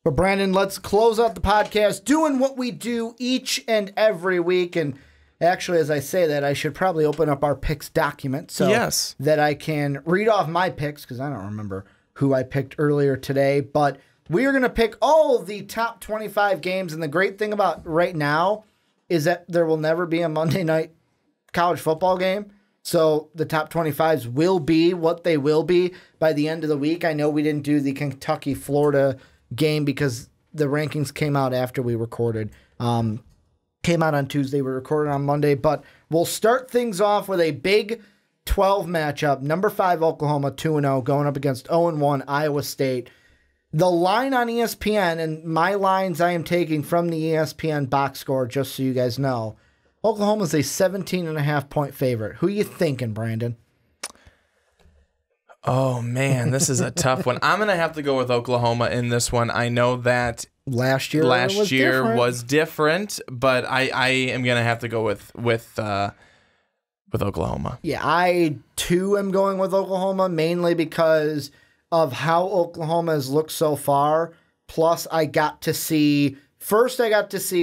But Brandon, let's close out the podcast doing what we do each and every week. And actually, as I say that, I should probably open up our picks document so that I can read off my picks, because I don't remember who I picked earlier today. But we are going to pick all of the top 25 games. And the great thing about right now is that there will never be a Monday night college football game. So the top 25s will be what they will be by the end of the week. I know we didn't do the Kentucky-Florida game because the rankings came out after we recorded. Came out on Tuesday. We recorded on Monday. But we'll start things off with a Big 12 matchup. Number 5 Oklahoma, 2-0, going up against 0-1 Iowa State. The line on ESPN, and my lines I am taking from the ESPN box score, just so you guys know, Oklahoma's a 17.5-point favorite. Who you thinking, Brandon? Oh, man, this is a tough one. I'm going to have to go with Oklahoma in this one. I know that last year was different, but I am going to have to go with Oklahoma. Yeah, I, too, am going with Oklahoma, mainly because of how Oklahoma has looked so far. Plus, I got to see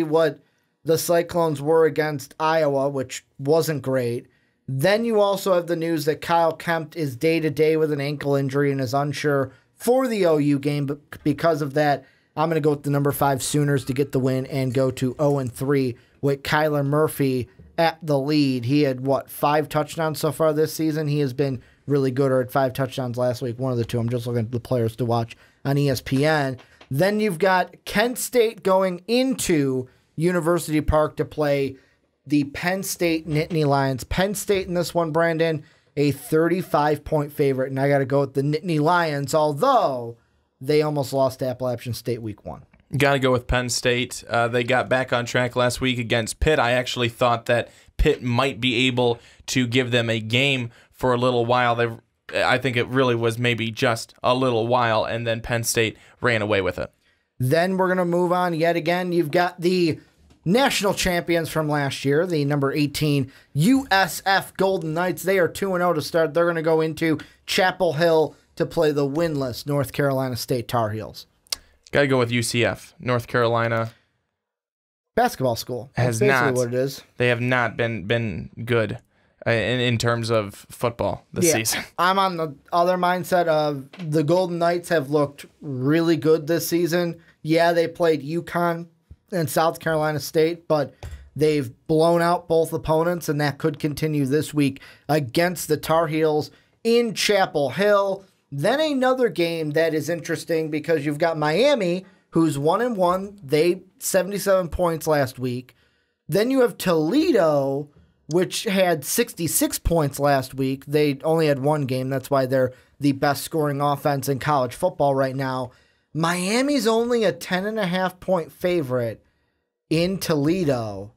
what the Cyclones were against Iowa, which wasn't great. Then you also have the news that Kyle Kempt is day-to-day with an ankle injury and is unsure for the OU game. But because of that, I'm going to go with the number 5 Sooners to get the win and go to 0-3 with Kyler Murphy at the lead. He had, 5 touchdowns so far this season? He has been really good, or had 5 touchdowns last week. One of the two. I'm just looking at the players to watch on ESPN. Then you've got Kent State going into University Park to play the Penn State Nittany Lions. Penn State in this one, Brandon, a 35-point favorite. And I got to go with the Nittany Lions, although they almost lost to Appalachian State week 1. Got to go with Penn State. They got back on track last week against Pitt. I actually thought that Pitt might be able to give them a game for a little while. I think it really was maybe just a little while, and then Penn State ran away with it. Then we're going to move on yet again. You've got the national champions from last year, the number 18 USF Golden Knights. They are 2-0 to start. They're going to go into Chapel Hill to play the winless North Carolina State Tar Heels. Got to go with UCF, North Carolina. Basketball school. That's basically what it is. They have not been good in terms of football this season. I'm on the other mindset of the Golden Knights have looked really good this season. Yeah, they played UConn and South Carolina State, but they've blown out both opponents, and that could continue this week against the Tar Heels in Chapel Hill. Then another game that is interesting because you've got Miami, who's 1-1. They 77 points last week. Then you have Toledo, which had 66 points last week. They only had one game. That's why they're the best scoring offense in college football right now. Miami's only a 10.5-point favorite in Toledo.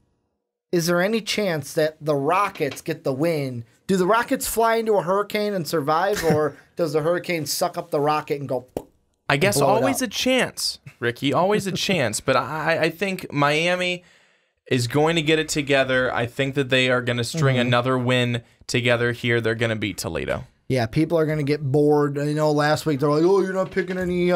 Is there any chance that the Rockets get the win? Do the Rockets fly into a hurricane and survive, or does the hurricane suck up the rocket and go? I guess always a chance, Ricky. Always a chance. But I think Miami is going to get it together. I think that they are going to string another win together here. They're going to beat Toledo. Yeah, people are going to get bored. I know last week they're like, oh, you're not picking any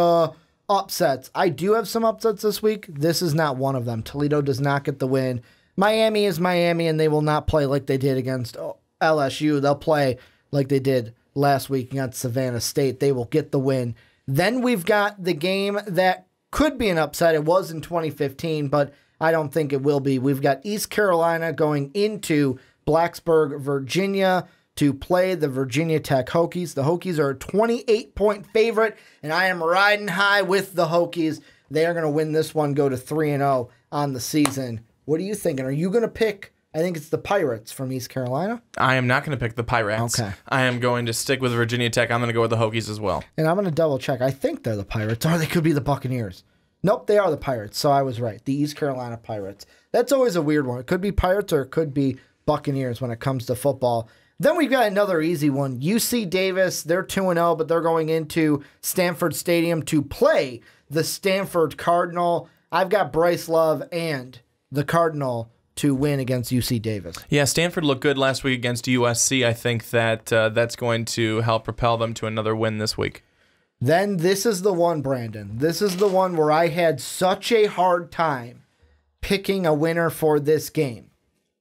upsets. I do have some upsets this week. This is not one of them. Toledo does not get the win. Miami is Miami, and they will not play like they did against LSU. They'll play like they did last week against Savannah State. They will get the win. Then we've got the game that could be an upset. It was in 2015, but I don't think it will be. We've got East Carolina going into Blacksburg, Virginia, to play the Virginia Tech Hokies. The Hokies are a 28-point favorite, and I am riding high with the Hokies. They are going to win this one, go to 3-0 on the season. What are you thinking? Are you going to pick, I think it's the Pirates from East Carolina? I am not going to pick the Pirates. Okay. I am going to stick with Virginia Tech. I'm going to go with the Hokies as well. And I'm going to double check. I think they're the Pirates, or they could be the Buccaneers. Nope, they are the Pirates, so I was right. The East Carolina Pirates. That's always a weird one. It could be Pirates or it could be Buccaneers when it comes to football. Then we've got another easy one. UC Davis, they're 2-0, but they're going into Stanford Stadium to play the Stanford Cardinal. I've got Bryce Love and the Cardinal to win against UC Davis. Yeah, Stanford looked good last week against USC. I think that that's going to help propel them to another win this week. Then this is the one, Brandon. This is the one where I had such a hard time picking a winner for this game.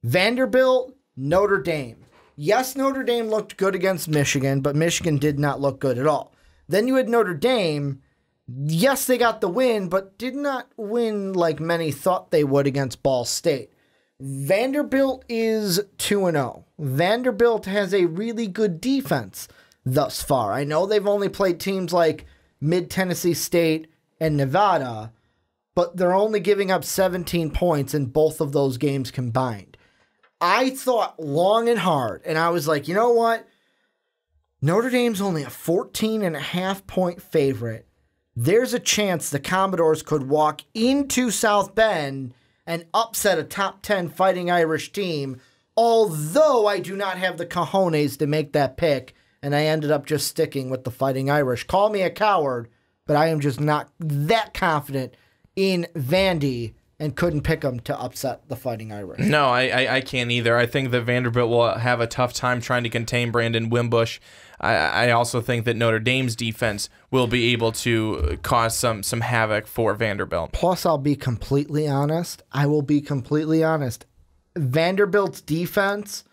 Vanderbilt, Notre Dame. Yes, Notre Dame looked good against Michigan, but Michigan did not look good at all. Then you had Notre Dame. Yes, they got the win, but did not win like many thought they would against Ball State. Vanderbilt is 2-0. Vanderbilt has a really good defense thus far. I know they've only played teams like Mid-Tennessee State and Nevada, but they're only giving up 17 points in both of those games combined. I thought long and hard, and I was like, you know what? Notre Dame's only a 14.5-point favorite. There's a chance the Commodores could walk into South Bend and upset a top 10 Fighting Irish team, although I do not have the cojones to make that pick, and I ended up just sticking with the Fighting Irish. Call me a coward, but I am just not that confident in Vandy and couldn't pick them to upset the Fighting Irish. No, I can't either. I think that Vanderbilt will have a tough time trying to contain Brandon Wimbush. I also think that Notre Dame's defense will be able to cause some havoc for Vanderbilt. Plus, I'll be completely honest. Vanderbilt's defense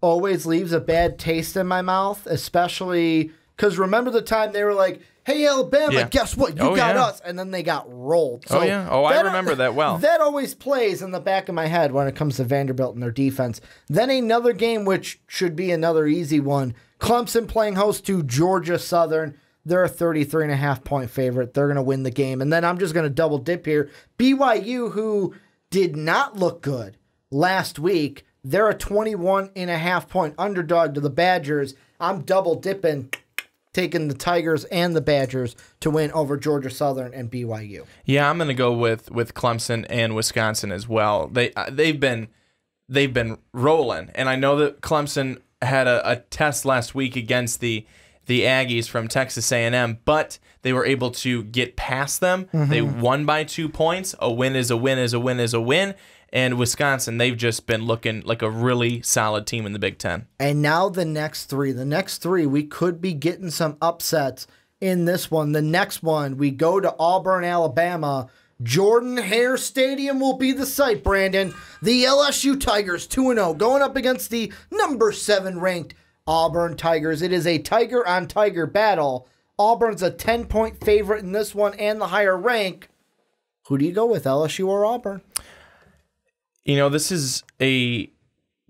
always leaves a bad taste in my mouth, especially because remember the time they were like, hey, Alabama, guess what? You got us. And then they got rolled. So I remember that well. That always plays in the back of my head when it comes to Vanderbilt and their defense. Then another game, which should be another easy one, Clemson playing host to Georgia Southern. They're a 33.5-point favorite. They're going to win the game. And then I'm just going to double dip here. BYU, who did not look good last week, they're a 21.5-point underdog to the Badgers. I'm double dipping, taking the Tigers and the Badgers to win over Georgia Southern and BYU. Yeah, I'm going to go with Clemson and Wisconsin as well. They've been rolling, and I know that Clemson had a test last week against the Aggies from Texas A&M, but they were able to get past them. Mm-hmm. They won by 2 points. A win is a win is a win is a win. And Wisconsin, they've just been looking like a really solid team in the Big Ten. And now the next three, we could be getting some upsets in this one. The next one, we go to Auburn, Alabama. Jordan-Hare Stadium will be the site, Brandon. The LSU Tigers, 2-0, going up against the number 7 ranked Auburn Tigers. It is a tiger-on-tiger battle. Auburn's a 10-point favorite in this one and the higher rank. Who do you go with, LSU or Auburn? You know, this is a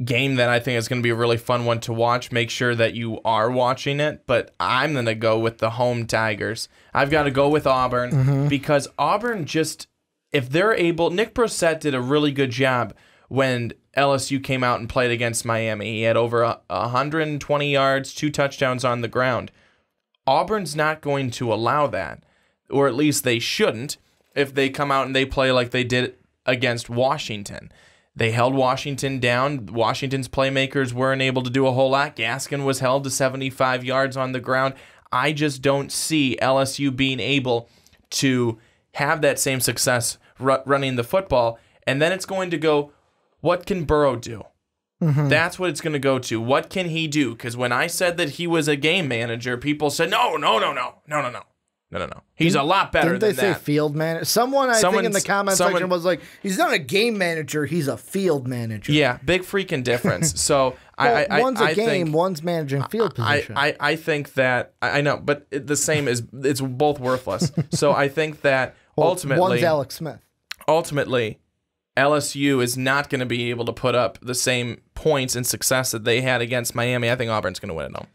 game that I think is going to be a really fun one to watch. Make sure that you are watching it, but I'm going to go with the home Tigers. I've got to go with Auburn because Auburn just, if they're able, Nick Brissett did a really good job when LSU came out and played against Miami. He had over 120 yards, 2 touchdowns on the ground. Auburn's not going to allow that, or at least they shouldn't, if they come out and they play like they did against Washington. They held Washington down. Washington's playmakers weren't able to do a whole lot. Gaskin was held to 75 yards on the ground. I just don't see LSU being able to have that same success running the football. And then it's going to go, what can Burrow do? Mm-hmm. That's what it's going to go to. What can he do? Because when I said that he was a game manager, people said, no. He's a lot better than that. Didn't they say field manager? Someone think in the comment section was like, he's not a game manager, he's a field manager. Yeah, big freaking difference. So one's a game, one's managing field position. I think that, I know, but the same is, it's both worthless. So I think that ultimately, one's Alex Smith. Ultimately, LSU is not going to be able to put up the same points and success that they had against Miami. I think Auburn's going to win it home.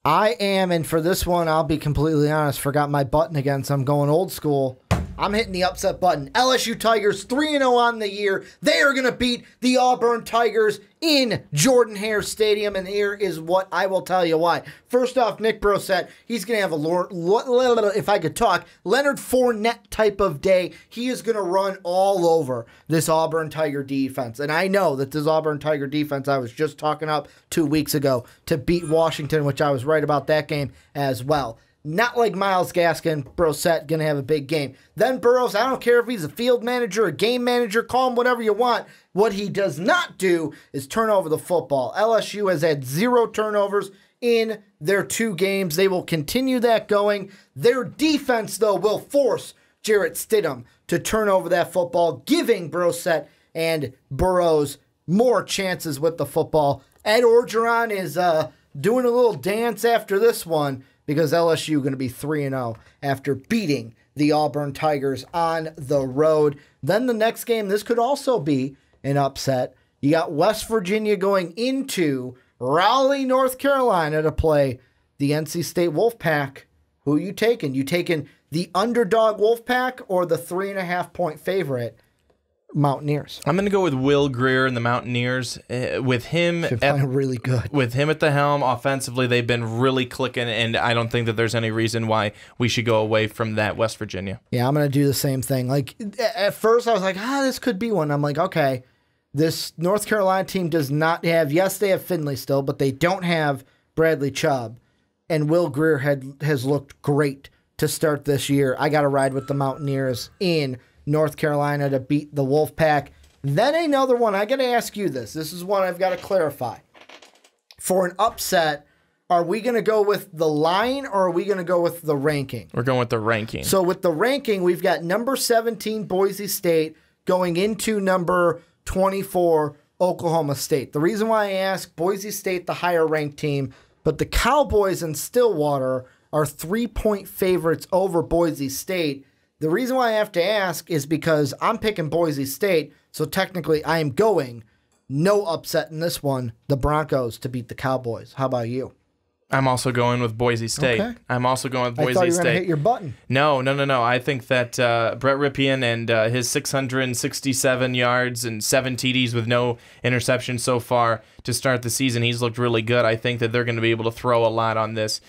I am, and for this one, I'll be completely honest, forgot my button again, so I'm going old school. I'm hitting the upset button. LSU Tigers 3-0 on the year. They are going to beat the Auburn Tigers in Jordan-Hare Stadium, and here is what I will tell you why. First off, Nick Brissett, he's going to have if I could talk, Leonard Fournette type of day. He is going to run all over this Auburn Tiger defense, and I know that this Auburn Tiger defense I was just talking up 2 weeks ago to beat Washington, which I was right about that game as well. Not like Myles Gaskin, Brissett going to have a big game. Then Burrows, I don't care if he's a field manager, a game manager, call him whatever you want. What he does not do is turn over the football. LSU has had 0 turnovers in their 2 games. They will continue that going. Their defense, though, will force Jarrett Stidham to turn over that football, giving Brissett and Burrows more chances with the football. Ed Orgeron is doing a little dance after this one because LSU going to be 3-0 after beating the Auburn Tigers on the road. Then the next game, this could also be an upset. You got West Virginia going into Raleigh, North Carolina to play the NC State Wolfpack. Who are you taking? You taking the underdog Wolfpack or the 3.5-point favorite Mountaineers? I'm going to go with Will Grier and the Mountaineers. With him really good. With him at the helm, offensively, they've been really clicking, and I don't think that there's any reason why we should go away from that West Virginia. Yeah, I'm going to do the same thing. Like, at first I was like, this could be one. I'm like, okay, this North Carolina team does not have, yes, they have Finley still, but they don't have Bradley Chubb, and Will Grier has looked great to start this year. I got to ride with the Mountaineers in North Carolina to beat the Wolfpack. Then another one, I got to ask you this. This is one I've got to clarify. For an upset, are we going to go with the line or are we going to go with the ranking? We're going with the ranking. So with the ranking, we've got number 17 Boise State going into number 24 Oklahoma State. The reason why I ask, Boise State, the higher ranked team, but the Cowboys in Stillwater are 3-point favorites over Boise State. The reason why I have to ask is because I'm picking Boise State, so technically I am going no upset in this one, the Broncos to beat the Cowboys. How about you? I'm also going with Boise State. Okay. I'm also going with Boise State. I thought you were going to hit your button. No. I think that Brett Ripien and his 667 yards and 7 TDs with no interceptions so far to start the season, he's looked really good. I think that they're going to be able to throw a lot on this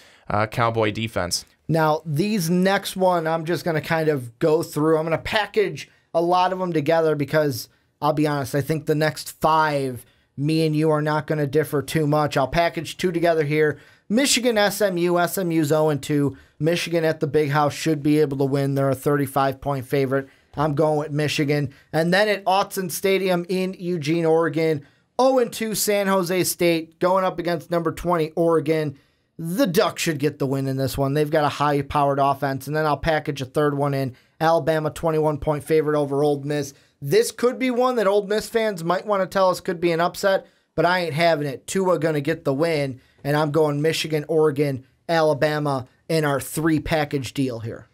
Cowboy defense. Now, these next one, I'm just going to kind of go through. I'm going to package a lot of them together because, I'll be honest, I think the next 5, me and you are not going to differ too much. I'll package 2 together here. Michigan, SMU. SMU's 0-2. Michigan at the Big House should be able to win. They're a 35-point favorite. I'm going with Michigan. And then at Autzen Stadium in Eugene, Oregon, 0-2 San Jose State going up against number 20 Oregon. The Ducks should get the win in this one. They've got a high-powered offense. And then I'll package a third one in. Alabama, 21-point favorite over Ole Miss. This could be one that Ole Miss fans might want to tell us could be an upset, but I ain't having it. Tua going to get the win, and I'm going Michigan, Oregon, Alabama in our 3-package deal here.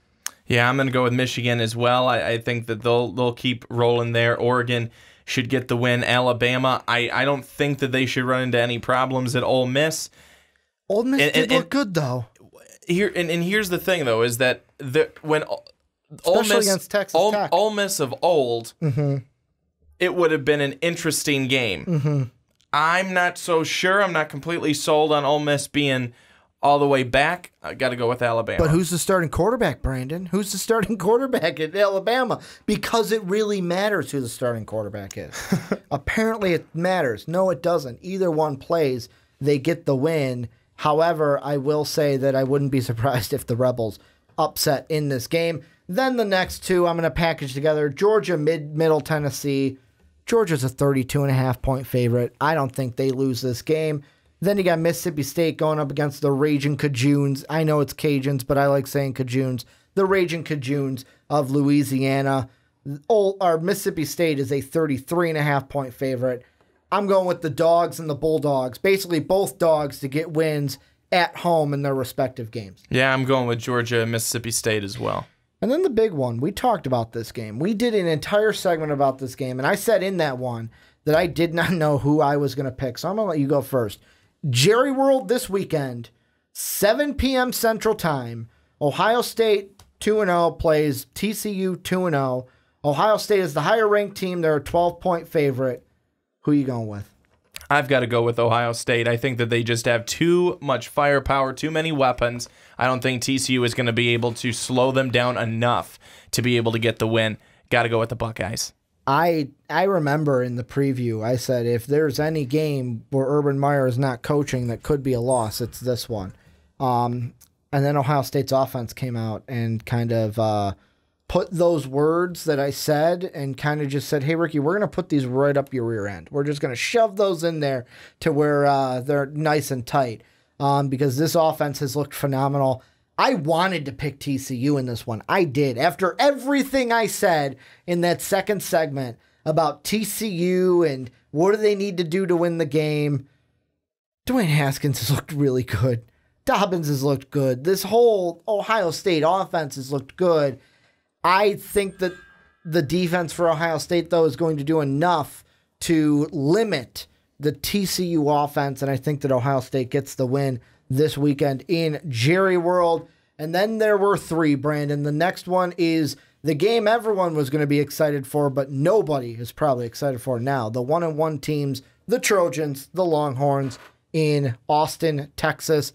Yeah, I'm going to go with Michigan as well. I think that they'll keep rolling there. Oregon should get the win. Alabama, I don't think that they should run into any problems at Ole Miss. Ole Miss did look good, though. Here's the thing, though, is that when Ole Miss against Texas Tech. Ole Miss of old, it would have been an interesting game. I'm not so sure. I'm not completely sold on Ole Miss being all the way back. I got to go with Alabama. But who's the starting quarterback, Brandon? Who's the starting quarterback at Alabama? Because it really matters who the starting quarterback is. Apparently it matters. No, it doesn't. Either one plays, they get the win. However, I will say that I wouldn't be surprised if the Rebels upset in this game. Then the next 2 I'm going to package together. Georgia, Middle Tennessee. Georgia's a 32.5-point favorite. I don't think they lose this game. Then you got Mississippi State going up against the Raging Cajuns. I know it's Cajuns, but I like saying Cajuns. The Raging Cajuns of Louisiana. Mississippi State is a 33.5-point favorite. I'm going with the Dogs and the Bulldogs. Basically, both dogs to get wins at home in their respective games. Yeah, I'm going with Georgia and Mississippi State as well. And then the big one, we talked about this game. We did an entire segment about this game, and I said in that one that I did not know who I was going to pick, so I'm going to let you go first. Jerry World this weekend, 7 p.m. Central Time. Ohio State 2-0 plays TCU 2-0. Ohio State is the higher-ranked team. They're a 12-point favorite. Who are you going with? I've got to go with Ohio State. I think that they just have too much firepower, too many weapons. I don't think TCU is going to be able to slow them down enough to be able to get the win. Got to go with the Buckeyes. I remember in the preview, I said if there's any game where Urban Meyer is not coaching that could be a loss, it's this one. And then Ohio State's offense came out and kind of put those words that I said and kind of just said, hey, Ricky, we're going to put these right up your rear end. We're just going to shove those in there to where they're nice and tight. because this offense has looked phenomenal. I wanted to pick TCU in this one. I did. After everything I said in that second segment about TCU and what do they need to do to win the game, Dwayne Haskins has looked really good. Dobbins has looked good. This whole Ohio State offense has looked good. I think that the defense for Ohio State, though, is going to do enough to limit the TCU offense, and I think that Ohio State gets the win this weekend in Jerry World. And then there were three, Brandon. The next one is the game everyone was going to be excited for, but nobody is probably excited for now. The 1-1 teams, the Trojans, the Longhorns in Austin, Texas.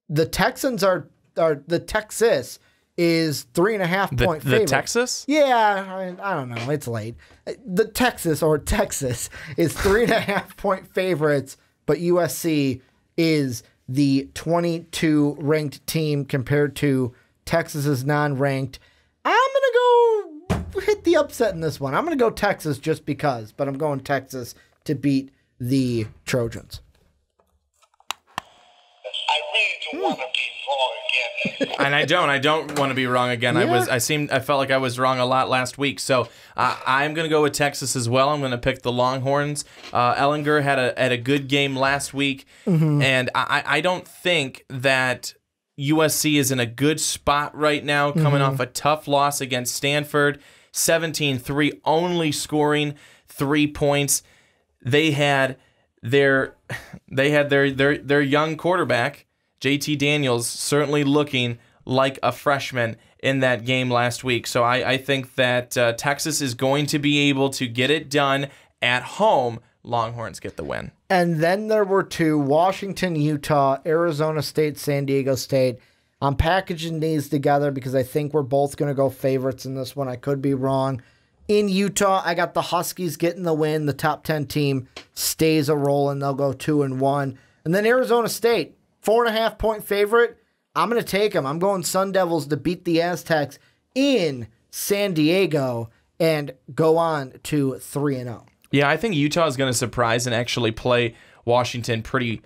The Texans the Texas is 3.5-point favorite. The Texas? Yeah, I don't know. It's late. The Texas is 3.5-point favorites, but USC is the 22 ranked team compared to Texas's non-ranked. I'm going to go hit the upset in this one. I'm going to go Texas just because, but I'm going Texas to beat the Trojans. I really don't want to be wrong again. And I don't want to be wrong again. Yeah. I felt like I was wrong a lot last week. So I'm going to go with Texas as well. I'm going to pick the Longhorns. Ellinger had a good game last week, and I don't think that USC is in a good spot right now, coming off a tough loss against Stanford, 17-3, only scoring 3 points. They had their young quarterback, JT Daniels, certainly looking like a freshman in that game last week. So I think that Texas is going to be able to get it done at home. Longhorns get the win. And then there were two, Washington, Utah, Arizona State, San Diego State. I'm packaging these together because I think we're both going to go favorites in this one. I could be wrong. In Utah, I got the Huskies getting the win. The top 10 team stays a roll, and they'll go 2-1. And then Arizona State, 4.5-point favorite. I'm going to take them. I'm going Sun Devils to beat the Aztecs in San Diego and go on to 3-0. Yeah, I think Utah is going to surprise and actually play Washington pretty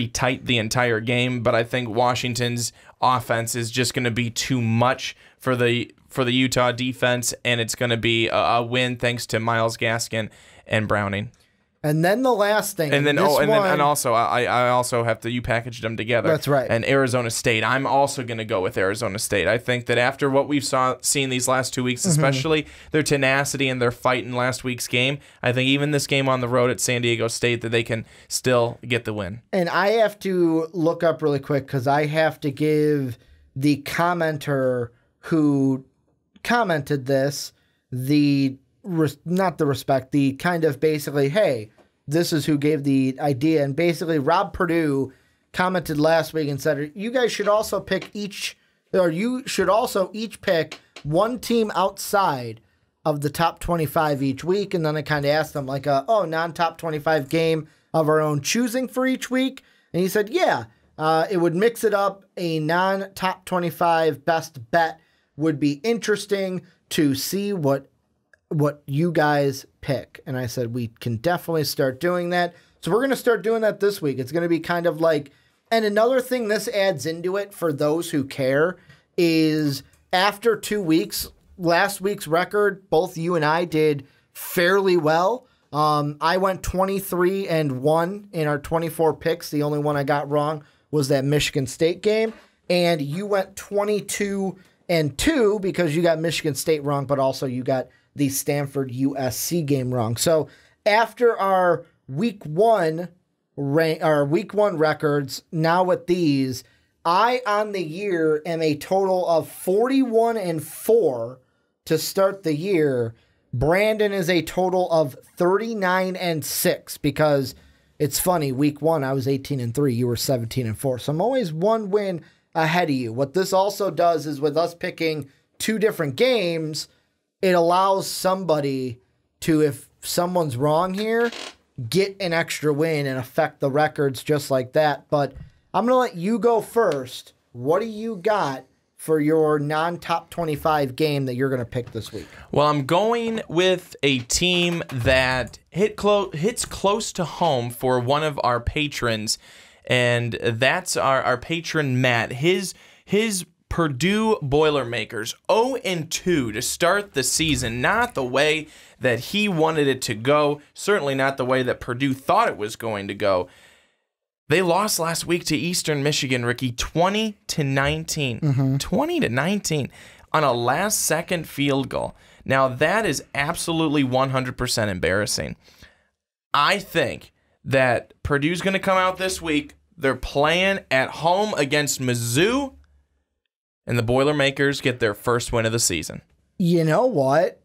tight the entire game, but I think Washington's offense is just going to be too much for the Utah defense, and it's going to be a win thanks to Myles Gaskin and Browning. And then the last thing, and then also I also have to, you packaged them together. That's right. And Arizona State, I'm also going to go with Arizona State. I think that after what we've seen these last 2 weeks, especially their tenacity and their fight in last week's game, I think even this game on the road at San Diego State that they can still get the win. And I have to look up really quick because I have to give the commenter who commented this the kind of basically, hey, this is who gave the idea. And basically Rob Perdue commented last week and said, you guys should also pick each pick one team outside of the top 25 each week. And then I kind of asked them like non-top 25 game of our own choosing for each week. And he said, yeah, it would mix it up. A non-top 25 best bet would be interesting to see what you guys pick. And I said, we can definitely start doing that. So we're going to start doing that this week. It's going to be kind of like, and another thing this adds into it for those who care is after 2 weeks, last week's record, both you and I did fairly well. I went 23-1 in our 24 picks. The only one I got wrong was that Michigan State game. And you went 22-2 because you got Michigan State wrong, but also you got the Stanford USC game wrong. So after our week one records, now with these, I on the year am a total of 41-4 to start the year. Brandon is a total of 39-6 because it's funny. Week one, I was 18-3. You were 17-4. So I'm always one win ahead of you. What this also does is with us picking two different games, it allows somebody to, if someone's wrong here, get an extra win and affect the records just like that. But I'm going to let you go first. What do you got for your non-top 25 game that you're going to pick this week? Well, I'm going with a team that hits close to home for one of our patrons, and that's our patron Matt. His Purdue Boilermakers 0-2 to start the season. Not the way that he wanted it to go. Certainly not the way that Purdue thought it was going to go. They lost last week to Eastern Michigan, Ricky, 20-19. 20-19 on a last-second field goal. Now, that is absolutely 100% embarrassing. I think that Purdue's going to come out this week. They're playing at home against Mizzou, and the Boilermakers get their first win of the season. You know what?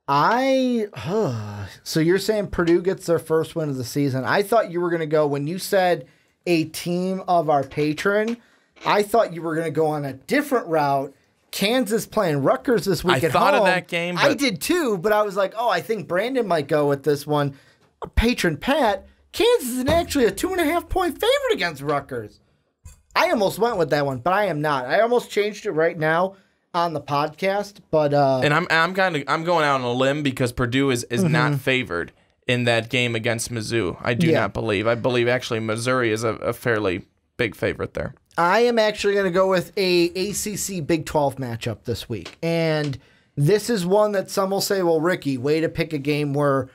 So you're saying Purdue gets their first win of the season. I thought you were going to go, when you said a team of our patron, I thought you were going to go on a different route. Kansas playing Rutgers this week at home. I thought of that game. I did too, but I was like, I think Brandon might go with this one. Patron Pat, Kansas is actually a 2.5-point favorite against Rutgers. I almost went with that one, but I am not. I almost changed it right now on the podcast, but and I'm going out on a limb because Purdue is not favored in that game against Mizzou. I do not believe. I believe actually Missouri is a fairly big favorite there. I am actually going to go with a ACC Big 12 matchup this week, and this is one that some will say, well, Ricky, way to pick a game where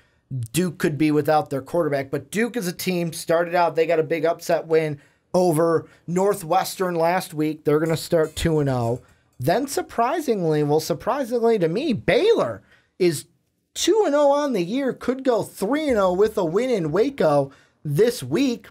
Duke could be without their quarterback, but Duke as a team started out, they got a big upset win over Northwestern last week. They're going to start 2-0. Then surprisingly to me, Baylor is 2-0 on the year, could go 3-0 with a win in Waco this week.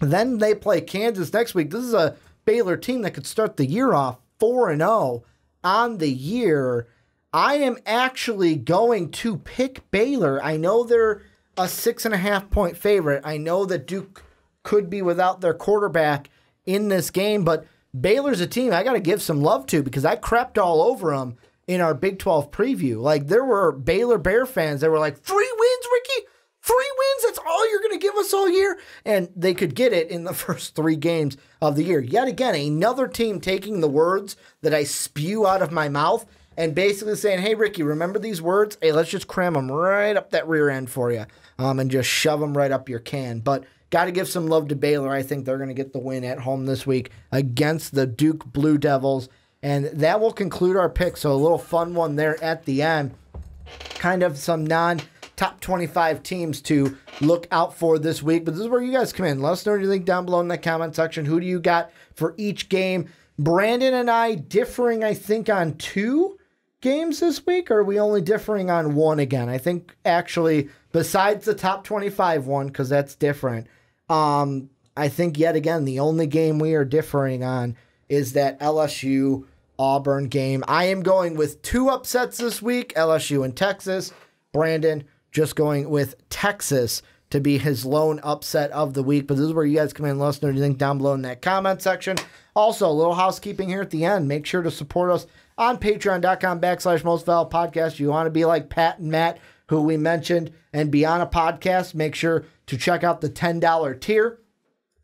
Then they play Kansas next week. This is a Baylor team that could start the year off 4-0 on the year. I am actually going to pick Baylor. I know they're a 6.5-point favorite. I know that Duke could be without their quarterback in this game, but Baylor's a team I got to give some love to because I crapped all over them in our Big 12 preview. Like, there were Baylor Bear fans that were like, 3 wins, Ricky? 3 wins? That's all you're going to give us all year? And they could get it in the first 3 games of the year. Yet again, another team taking the words that I spew out of my mouth and basically saying, hey, Ricky, remember these words? Hey, let's just cram them right up that rear end for you and just shove them right up your can. But got to give some love to Baylor. I think they're going to get the win at home this week against the Duke Blue Devils. And that will conclude our pick. So a little fun one there at the end. Kind of some non-top 25 teams to look out for this week. But this is where you guys come in. Let us know what you think down below in the comment section. Who do you got for each game? Brandon and I differing, I think, on 2 games this week, or are we only differing on 1 again? I think actually, besides the top 25 one, because that's different, I think yet again, the only game we are differing on is that LSU Auburn game. I am going with 2 upsets this week, LSU and Texas. Brandon just going with Texas to be his lone upset of the week. But this is where you guys come in and let us know what you think down below in that comment section. Also, a little housekeeping here at the end. Make sure to support us on patreon.com/mostvaluablepodcast. You want to be like Pat and Matt, who we mentioned, and be on a podcast, make sure to check out the $10 tier.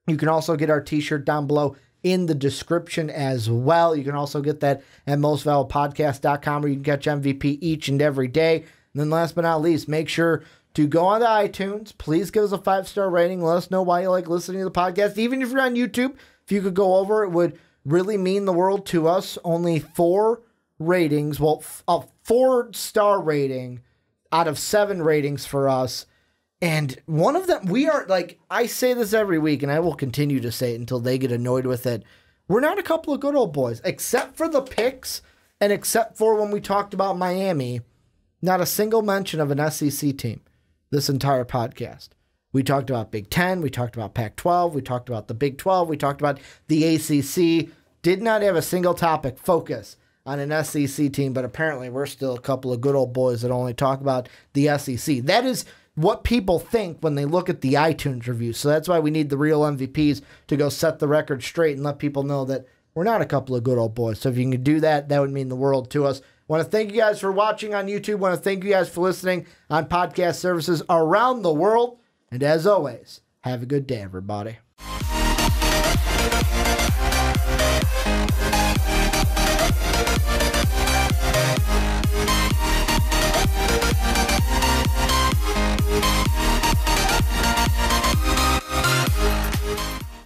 You can also get our t-shirt down below in the description as well. You can also get that at mostvaluablepodcast.com, where you can catch MVP each and every day. And then last but not least, make sure to go on to iTunes. Please give us a 5-star rating. Let us know why you like listening to the podcast. Even if you're on YouTube, if you could go over, it would really mean the world to us. Only 4 ratings. Well, a 4-star rating out of 7 ratings for us. And one of them, we are, like, I say this every week, and I will continue to say it until they get annoyed with it. We're not a couple of good old boys, except for the picks, and except for when we talked about Miami, not a single mention of an SEC team this entire podcast. We talked about Big Ten, we talked about Pac-12, we talked about the Big 12, we talked about the ACC. Did not have a single topic focus on an SEC team, but apparently we're still a couple of good old boys that only talk about the SEC. That is what people think when they look at the iTunes reviews. So that's why we need the real MVPs to go set the record straight and let people know that we're not a couple of good old boys. So if you can do that, that would mean the world to us. Want to thank you guys for watching on YouTube. Want to thank you guys for listening on podcast services around the world. And as always, have a good day, everybody.